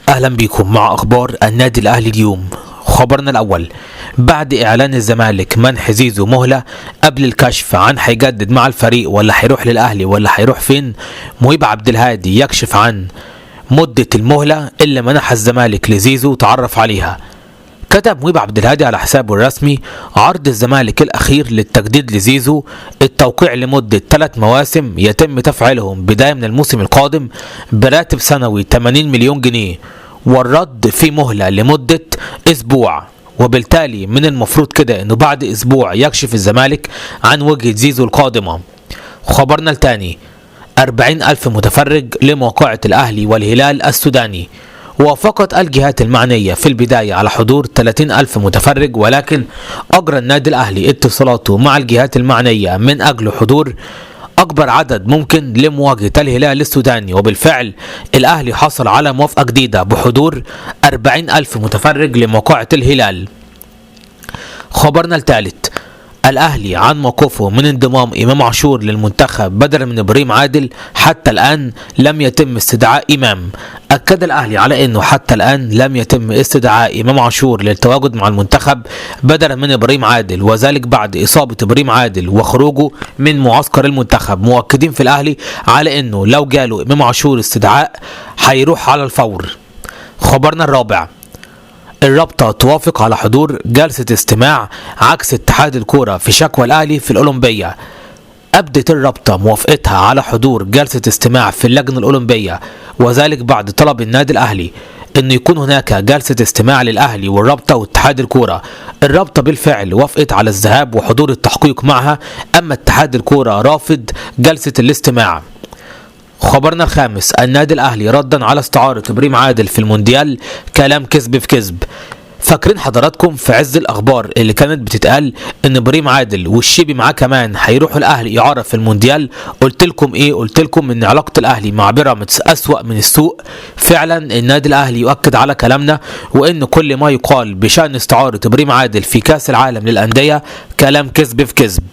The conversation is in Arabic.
اهلا بيكم مع اخبار النادي الاهلي اليوم. خبرنا الاول: بعد اعلان الزمالك منح زيزو مهله قبل الكشف عن هيجدد مع الفريق ولا هيروح للاهلي ولا هيروح فين، مهيب عبد الهادي يكشف عن مده المهله اللي منحها الزمالك لزيزو تعرف عليها. كتب مهيب عبد الهادي على حسابه الرسمي: عرض الزمالك الأخير للتجديد لزيزو، التوقيع لمدة 3 مواسم يتم تفعيلهم بداية من الموسم القادم براتب سنوي 80 مليون جنيه، والرد في مهلة لمدة أسبوع. وبالتالي من المفروض كده انه بعد اسبوع يكشف الزمالك عن وجهة زيزو القادمة. خبرنا الثاني: 40,000 متفرج لموقعة الأهلي والهلال السوداني. وافقت الجهات المعنية في البداية على حضور 30,000 متفرج، ولكن أجرى النادي الأهلي اتصالاته مع الجهات المعنية من أجل حضور أكبر عدد ممكن لمواجهة الهلال السوداني، وبالفعل الأهلي حصل على موافقة جديدة بحضور 40,000 متفرج لموقعة الهلال. خبرنا الثالث: الأهلي عن موقفه من انضمام إمام عاشور للمنتخب بدلا من إبراهيم عادل. حتى الآن لم يتم استدعاء إمام. أكد الأهلي على أنه حتى الآن لم يتم استدعاء إمام عاشور للتواجد مع المنتخب بدلا من إبراهيم عادل، وذلك بعد إصابة إبراهيم عادل وخروجه من معسكر المنتخب. مؤكدين في الأهلي على أنه لو جاله إمام عاشور استدعاء هيروح على الفور. خبرنا الرابع: الرابطة توافق على حضور جلسة استماع عكس اتحاد الكورة في شكوى الأهلي في الأولمبية. أبدت الرابطة موافقتها على حضور جلسة استماع في اللجنة الأولمبية، وذلك بعد طلب النادي الأهلي أن يكون هناك جلسة استماع للأهلي والرابطة واتحاد الكورة. الرابطة بالفعل وافقت على الذهاب وحضور التحقيق معها، أما اتحاد الكورة رافض جلسة الاستماع. خبرنا الخامس: النادي الأهلي ردا على استعارة إبراهيم عادل في المونديال، كلام كذب في كذب. فاكرين حضراتكم في عز الأخبار اللي كانت بتتقال إن إبراهيم عادل والشيبي معاه كمان هيروحوا الأهلي إعارة في المونديال؟ قلت لكم إيه؟ قلت لكم إن علاقة الأهلي مع بيراميدز أسوأ من السوء. فعلا النادي الأهلي يؤكد على كلامنا، وإن كل ما يقال بشأن استعارة إبراهيم عادل في كأس العالم للأندية كلام كذب في كذب.